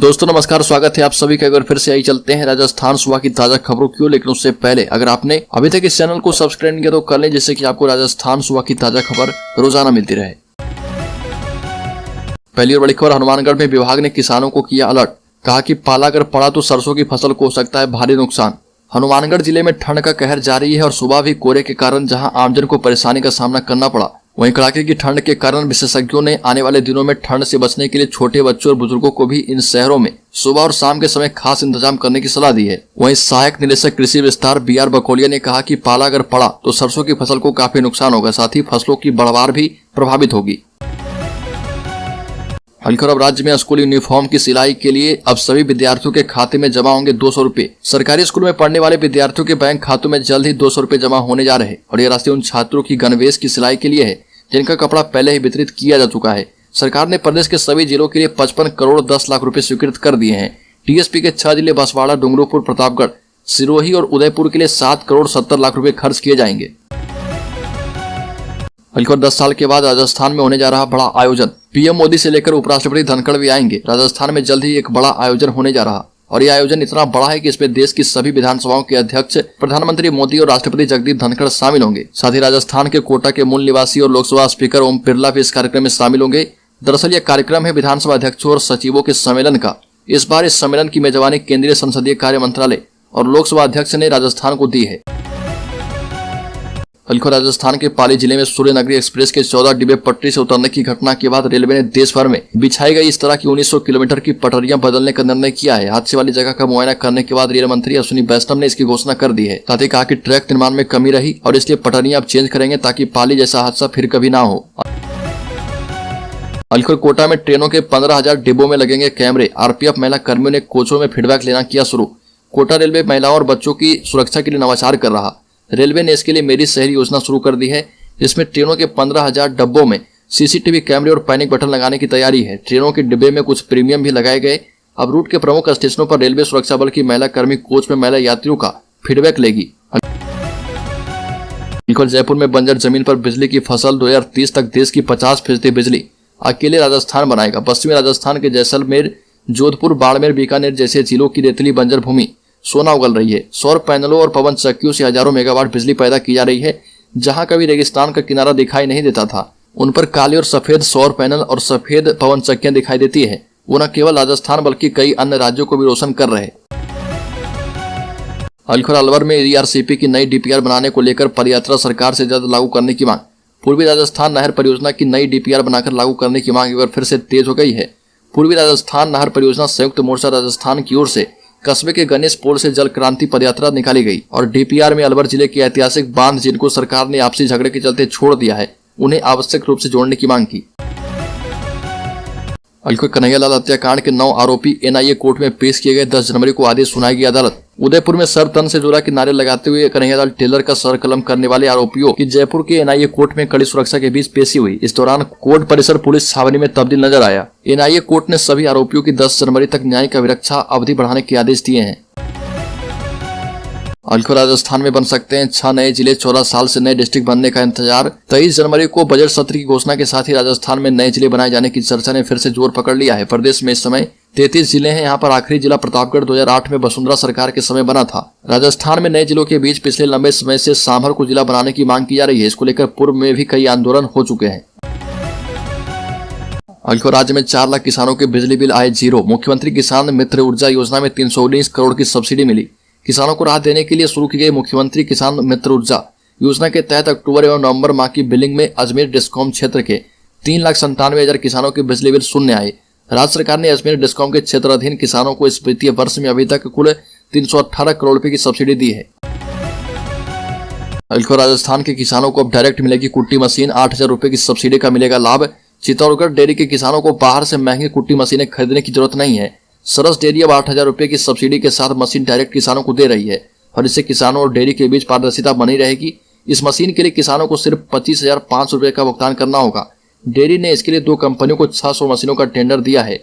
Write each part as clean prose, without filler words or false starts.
दोस्तों नमस्कार, स्वागत है आप सभी का। अगर फिर से आई चलते हैं राजस्थान सुबह की ताजा खबरों की ओर, लेकिन उससे पहले अगर आपने अभी तक इस चैनल को सब्सक्राइब नहीं किया तो कर लें, जिससे कि आपको राजस्थान सुबह की ताजा खबर रोजाना मिलती रहे। पहली और बड़ी खबर, हनुमानगढ़ में विभाग ने किसानों को किया अलर्ट। कहा कि पाला अगर पड़ा तो सरसों की फसल को हो सकता है भारी नुकसान। हनुमानगढ़ जिले में ठंड का कहर जारी है और सुबह भी कोहरे के कारण जहां आमजन को परेशानी का सामना करना पड़ा, वहीं कड़ाके की ठंड के कारण विशेषज्ञों ने आने वाले दिनों में ठंड से बचने के लिए छोटे बच्चों और बुजुर्गों को भी इन शहरों में सुबह और शाम के समय खास इंतजाम करने की सलाह दी है। वहीं सहायक निदेशक कृषि विस्तार BR बकोलिया ने कहा कि पाला अगर पड़ा तो सरसों की फसल को काफी नुकसान होगा, साथ ही फसलों की बढ़वार भी प्रभावित होगी। अब राज्य में स्कूल यूनिफॉर्म की सिलाई के लिए अब सभी विद्यार्थियों के खाते में जमा होंगे 200 रुपए। सरकारी स्कूल में पढ़ने वाले विद्यार्थियों के बैंक खातों में जल्द ही 200 रुपए जमा होने जा रहे हैं और ये राशि उन छात्रों की गणवेश की सिलाई के लिए है जिनका कपड़ा पहले ही वितरित किया जा चुका है। सरकार ने प्रदेश के सभी जिलों के लिए 55 करोड़ 10 लाख रुपए स्वीकृत कर दिए हैं। TSP के 6 जिले बांसवाड़ा, डूंगरपुर, प्रतापगढ़, सिरोही और उदयपुर के लिए 7 करोड़ 70 लाख रुपए खर्च किए जाएंगे। 10 साल के बाद राजस्थान में होने जा रहा बड़ा आयोजन। PM मोदी से लेकर उपराष्ट्रपति धनखड़ भी आएंगे। राजस्थान में जल्द ही एक बड़ा आयोजन होने जा रहा और यह आयोजन इतना बड़ा है कि इसमें देश की सभी विधानसभाओं के अध्यक्ष, प्रधानमंत्री मोदी और राष्ट्रपति जगदीप धनखड़ शामिल होंगे। साथ ही राजस्थान के कोटा के मूल निवासी और लोकसभा स्पीकर ओम बिरला भी इस कार्यक्रम में शामिल होंगे। दरअसल यह कार्यक्रम है विधानसभा अध्यक्षों और सचिवों के सम्मेलन का। इस बार इस सम्मेलन की मेजबानी केंद्रीय संसदीय कार्य मंत्रालय और लोकसभा अध्यक्ष ने राजस्थान को दी है। राजस्थान के पाली जिले में सूर्यनगरी एक्सप्रेस के 14 डिब्बे पटरी से उतरने की घटना के बाद रेलवे ने देश भर में बिछाई गई इस तरह की 1900 किलोमीटर की पटरियां बदलने का निर्णय किया है। हादसे वाली जगह का मुआयना करने के बाद रेल मंत्री अश्विनी वैष्णव ने इसकी घोषणा कर दी है। साथ ही कहा कि ट्रैक निर्माण में कमी रही और इसलिए पटरियां अब चेंज करेंगे ताकि पाली जैसा हादसा फिर कभी ना हो। कोटा में ट्रेनों के 15,000 डिब्बों में लगेंगे कैमरे। RPF महिला कर्मियों ने कोचों में फीडबैक लेना किया शुरू। कोटा रेलवे महिलाओं और बच्चों की सुरक्षा के लिए नवाचार कर रहा। रेलवे ने इसके लिए मेरी शहर योजना शुरू कर दी है, जिसमें ट्रेनों के 15,000 डब्बों में CCTV कैमरे और पैनिक बटन लगाने की तैयारी है। ट्रेनों के डिब्बे में कुछ प्रीमियम भी लगाए गए। अब रूट के प्रमुख स्टेशनों पर रेलवे सुरक्षा बल की महिला कर्मी कोच में महिला यात्रियों का फीडबैक लेगी। जयपुर में बंजर जमीन पर बिजली की फसल 2030 तक देश की 50% बिजली अकेले राजस्थान बनाएगा। पश्चिमी राजस्थान के जैसलमेर, जोधपुर, बाड़मेर, बीकानेर जैसे जिलों की रेतीली बंजर भूमि सोना उगल रही है। सौर पैनलों और पवन चक्कियों से हजारों मेगावाट बिजली पैदा की जा रही है। जहां कभी रेगिस्तान का किनारा दिखाई नहीं देता था, उन पर काले और सफेद सौर पैनल और सफेद पवन चक्कियां दिखाई देती है। वो न केवल राजस्थान बल्कि कई अन्य राज्यों को भी रोशन कर रहे। अलवर में ERCP की नई DPR बनाने को लेकर पदयात्रा, सरकार से जल्द लागू करने की मांग। पूर्वी राजस्थान नहर परियोजना की नई DPR बनाकर लागू करने की मांग एक बार फिर से तेज हो गई है। पूर्वी राजस्थान नहर परियोजना संयुक्त मोर्चा राजस्थान की ओर से कस्बे के गणेश पोल से जल क्रांति पदयात्रा निकाली गई और DPR में अलवर जिले के ऐतिहासिक बांध, जिनको सरकार ने आपसी झगड़े के चलते छोड़ दिया है, उन्हें आवश्यक रूप से जोड़ने की मांग की। कन्हैयालाल हत्याकांड के 9 आरोपी NIA कोर्ट में पेश किए गए। 10 जनवरी को आदेश सुनाएगी अदालत। उदयपुर में सर तन से जुड़ा के नारे लगाते हुए कन्हैयालाल टेलर का सर कलम करने वाले आरोपियों की जयपुर के NIA कोर्ट में कड़ी सुरक्षा के बीच पेशी हुई। इस दौरान कोर्ट परिसर पुलिस छावनी में तब्दील नजर आया। NIA कोर्ट ने सभी आरोपियों की 10 जनवरी तक न्यायिक अभिरक्षा अवधि बढ़ाने के आदेश दिए हैं। राजस्थान में बन सकते हैं 6 नए जिले। 14 साल से नए डिस्ट्रिक्ट बनने का इंतजार। 23 जनवरी को बजट सत्र की घोषणा के साथ ही राजस्थान में नए जिले बनाए जाने की चर्चा ने फिर से जोर पकड़ लिया है। प्रदेश में इस समय 33 जिले हैं। यहाँ पर आखिरी जिला प्रतापगढ़ 2008 में वसुंधरा सरकार के समय बना था। राजस्थान में नए जिलों के बीच पिछले लंबे समय से सांभर को जिला बनाने की मांग की जा रही है। इसको लेकर पूर्व में भी कई आंदोलन हो चुके हैं। राज्य में 4 लाख किसानों के बिजली बिल आए 0। मुख्यमंत्री किसान मित्र ऊर्जा योजना में 319 करोड़ की सब्सिडी मिली। किसानों को राहत देने के लिए शुरू की गई मुख्यमंत्री किसान मित्र ऊर्जा योजना के तहत अक्टूबर एवं नवंबर माह की बिलिंग में अजमेर डिस्कॉम क्षेत्र के 3,97,000 किसानों के बिजली बिल शून्य आए। राज्य सरकार ने अजमेर डिस्कॉम के क्षेत्राधीन किसानों को इस वित्तीय वर्ष में अभी तक कुल 318 करोड़ रुपए की सब्सिडी दी है। राजस्थान के किसानों को अब डायरेक्ट मिलेगी कुट्टी मशीन। 8,000 रुपए की सब्सिडी का मिलेगा लाभ। चित्तौड़गढ़ डेयरी के किसानों को बाहर से महंगी कुट्टी मशीनें खरीदने की जरूरत नहीं है। सरस डेयरी अब 8,000 रुपए की सब्सिडी के साथ मशीन डायरेक्ट किसानों को दे रही है और इससे किसानों और डेयरी के बीच पारदर्शिता बनी रहेगी। इस मशीन के लिए किसानों को सिर्फ 25,500 रुपए का भुगतान करना होगा। डेयरी ने इसके लिए 2 कंपनियों को 600 मशीनों का टेंडर दिया है।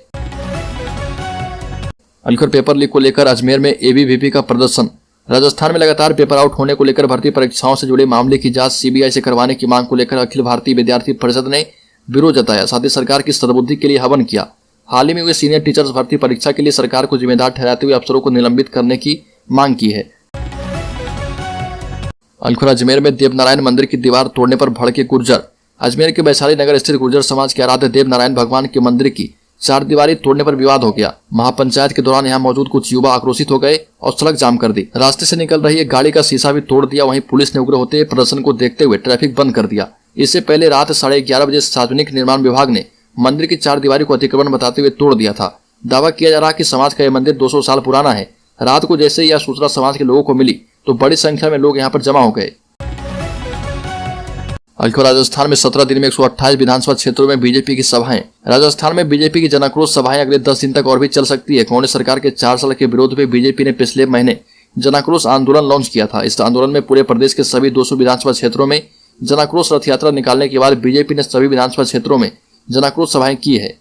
पेपर लीक को लेकर अजमेर में ABVP का प्रदर्शन। राजस्थान में लगातार पेपर आउट होने को लेकर भर्ती परीक्षाओं से जुड़े मामले की जांच CBI से करवाने की मांग को लेकर अखिल भारतीय विद्यार्थी परिषद ने विरोध जताया। साथ ही सरकार की सद्बुद्धि के लिए हवन किया। हाल ही में हुए सीनियर टीचर्स भर्ती परीक्षा के लिए सरकार को जिम्मेदार ठहराते हुए अफसरों को निलंबित करने की मांग की है। अलखुरा अजमेर में देवनारायण मंदिर की दीवार तोड़ने पर भड़के गुर्जर। अजमेर के वैशाली नगर स्थित गुर्जर समाज के आराध्य देवनारायण भगवान के मंदिर की चारदीवारी तोड़ने पर विवाद हो गया। महापंचायत के दौरान यहां मौजूद कुछ युवा आक्रोशित हो गए और सड़क जाम कर दी। रास्ते से निकल रही एक गाड़ी का शीशा भी तोड़ दिया। वहीं पुलिस ने उग्र होते प्रदर्शन को देखते हुए ट्रैफिक बंद कर दिया। इससे पहले रात 11:30 बजे सार्वजनिक निर्माण विभाग ने मंदिर की चारदीवारी को अतिक्रमण बताते हुए तोड़ दिया था। दावा किया जा रहा कि समाज का यह मंदिर 200 साल पुराना है। रात को जैसे ही यह सूचना समाज के लोगों को मिली तो बड़ी संख्या में लोग यहाँ पर जमा हो गए। राजस्थान में 17 दिन में 128 विधानसभा क्षेत्रों में बीजेपी की सभाएं। राजस्थान में बीजेपी की जनाक्रोश सभाएं अगले 10 दिन तक और भी चल सकती है। कांग्रेस सरकार के 4 साल के विरोध में बीजेपी ने पिछले महीने जनाक्रोश आंदोलन लॉन्च किया था। इस आंदोलन में पूरे प्रदेश के सभी 200 विधानसभा क्षेत्रों में जनाक्रोश रथ यात्रा निकालने के बाद बीजेपी ने सभी विधानसभा क्षेत्रों में जनाक्रोश सभाएं की है।